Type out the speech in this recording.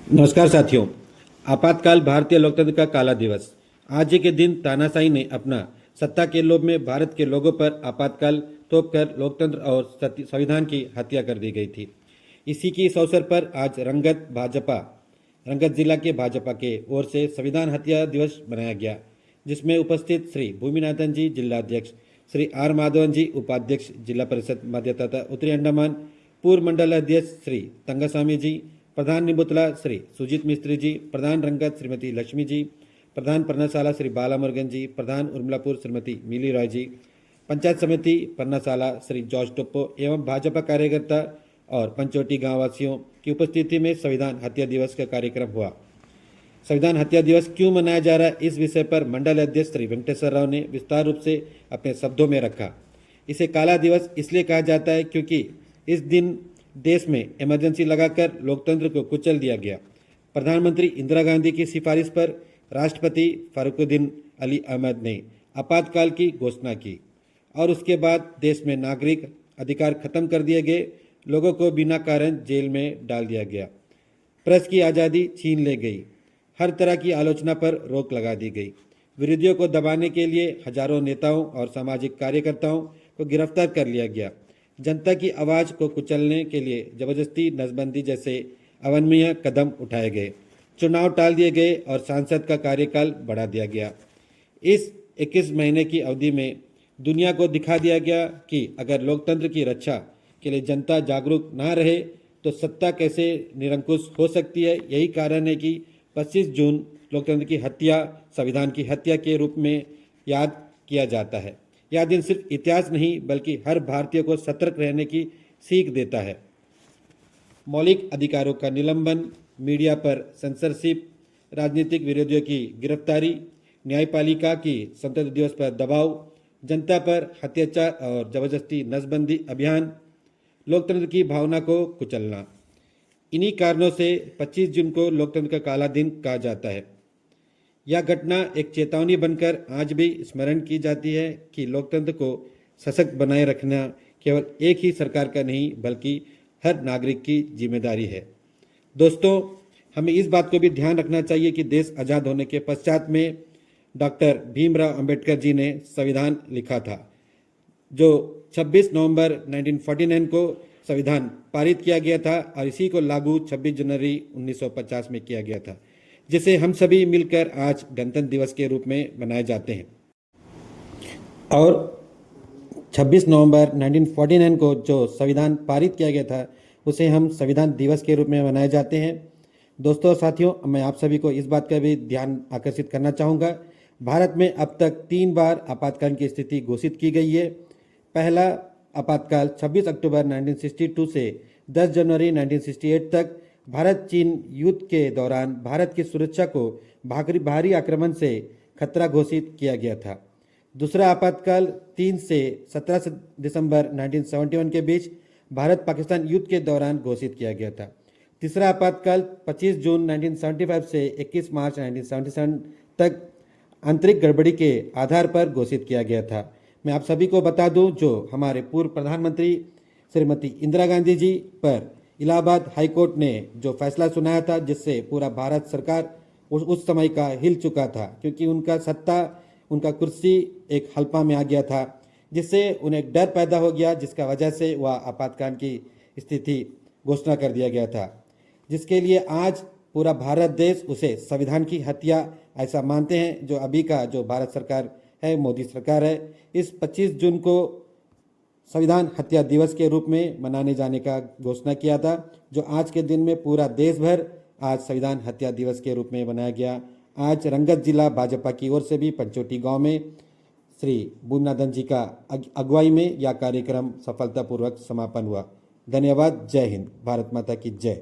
नमस्कार साथियों। आपातकाल भारतीय लोकतंत्र का काला दिवस। आज ही के दिन तानाशाही ने अपना सत्ता के लोभ में भारत के लोगों पर आपातकाल थोपकर लोकतंत्र और संविधान की हत्या कर दी गई थी। इसी की इस अवसर पर आज रंगत जिला के भाजपा के ओर से संविधान हत्या दिवस मनाया गया, जिसमें उपस्थित श्री भूमिनाथन जी जिलाध्यक्ष, श्री आर माधवन जी उपाध्यक्ष जिला परिषद मध्य तथा उत्तरी अंडमान, पूर्व मंडल अध्यक्ष श्री तंगास्वामी जी, प्रधान निबुतला श्री सुजीत मिस्त्री जी, प्रधान रंगत श्रीमती लक्ष्मी जी, प्रधान पर्णशाला श्री बालामुरुगन जी, प्रधान उर्मिलापुर श्रीमती मिली रॉय जी, पंचायत समिति पर्णशाला श्री जॉर्ज टोप्पो एवं भाजपा कार्यकर्ता और पंचोटी गाँव वासियों की उपस्थिति में संविधान हत्या दिवस का कार्यक्रम हुआ। संविधान हत्या दिवस क्यों मनाया जा रहा है, इस विषय पर मंडल अध्यक्ष श्री वेंकटेश्वर राव ने विस्तार रूप से अपने शब्दों में रखा। इसे काला दिवस इसलिए कहा जाता है क्योंकि इस दिन देश में इमरजेंसी लगाकर लोकतंत्र को कुचल दिया गया। प्रधानमंत्री इंदिरा गांधी की सिफारिश पर राष्ट्रपति फरुखुद्दीन अली अहमद ने आपातकाल की घोषणा की और उसके बाद देश में नागरिक अधिकार खत्म कर दिए गए। लोगों को बिना कारण जेल में डाल दिया गया। प्रेस की आज़ादी छीन ली गई। हर तरह की आलोचना पर रोक लगा दी गई। विरोधियों को दबाने के लिए हजारों नेताओं और सामाजिक कार्यकर्ताओं को गिरफ्तार कर लिया गया। जनता की आवाज़ को कुचलने के लिए जबरदस्ती नसबंदी जैसे अवांछनीय कदम उठाए गए। चुनाव टाल दिए गए और सांसद का कार्यकाल बढ़ा दिया गया। इस 21 महीने की अवधि में दुनिया को दिखा दिया गया कि अगर लोकतंत्र की रक्षा के लिए जनता जागरूक ना रहे तो सत्ता कैसे निरंकुश हो सकती है। यही कारण है कि 25 जून लोकतंत्र की हत्या, संविधान की हत्या के रूप में याद किया जाता है। यह दिन सिर्फ इतिहास नहीं बल्कि हर भारतीय को सतर्क रहने की सीख देता है। मौलिक अधिकारों का निलंबन, मीडिया पर सेंसरशिप, राजनीतिक विरोधियों की गिरफ्तारी, न्यायपालिका की स्वतंत्रता दिवस पर दबाव, जनता पर अत्याचार और जबरदस्ती नसबंदी अभियान, लोकतंत्र की भावना को कुचलना। इन्हीं कारणों से 25 जून को लोकतंत्र का काला दिन कहा जाता है। यह घटना एक चेतावनी बनकर आज भी स्मरण की जाती है कि लोकतंत्र को सशक्त बनाए रखना केवल एक ही सरकार का नहीं बल्कि हर नागरिक की जिम्मेदारी है। दोस्तों, हमें इस बात को भी ध्यान रखना चाहिए कि देश आज़ाद होने के पश्चात में डॉक्टर भीमराव अंबेडकर जी ने संविधान लिखा था, जो 26 नवंबर 1949 को संविधान पारित किया गया था और इसी को लागू 26 जनवरी 1950 में किया गया था, जिसे हम सभी मिलकर आज गणतंत्र दिवस के रूप में मनाए जाते हैं। और 26 नवंबर 1949 को जो संविधान पारित किया गया था उसे हम संविधान दिवस के रूप में मनाए जाते हैं। दोस्तों और साथियों, मैं आप सभी को इस बात का भी ध्यान आकर्षित करना चाहूँगा। भारत में अब तक 3 बार आपातकाल की स्थिति घोषित की गई है। पहला आपातकाल 26 अक्टूबर 1962 से 10 जनवरी 1968 तक भारत चीन युद्ध के दौरान भारत की सुरक्षा को भारी आक्रमण से खतरा घोषित किया गया था। दूसरा आपातकाल 3 से 17 दिसंबर 1971 के बीच भारत पाकिस्तान युद्ध के दौरान घोषित किया गया था। तीसरा आपातकाल 25 जून 1975 से 21 मार्च 1977 तक आंतरिक गड़बड़ी के आधार पर घोषित किया गया था। मैं आप सभी को बता दूं, जो हमारे पूर्व प्रधानमंत्री श्रीमती इंदिरा गांधी जी पर इलाहाबाद हाईकोर्ट ने जो फैसला सुनाया था, जिससे पूरा भारत सरकार उस समय का हिल चुका था, क्योंकि उनका कुर्सी एक हल्पा में आ गया था, जिससे उन्हें डर पैदा हो गया, जिसका वजह से वह आपातकाल की स्थिति घोषणा कर दिया गया था, जिसके लिए आज पूरा भारत देश उसे संविधान की हत्या ऐसा मानते हैं। जो अभी का जो भारत सरकार है, मोदी सरकार है, इस 25 जून को संविधान हत्या दिवस के रूप में मनाने जाने का घोषणा किया था, जो आज के दिन में पूरा देश भर आज संविधान हत्या दिवस के रूप में मनाया गया। आज रंगत जिला भाजपा की ओर से भी पंचोटी गांव में श्री भूमिनाथन जी का अगुवाई में यह कार्यक्रम सफलतापूर्वक समापन हुआ। धन्यवाद। जय हिंद। भारत माता की जय।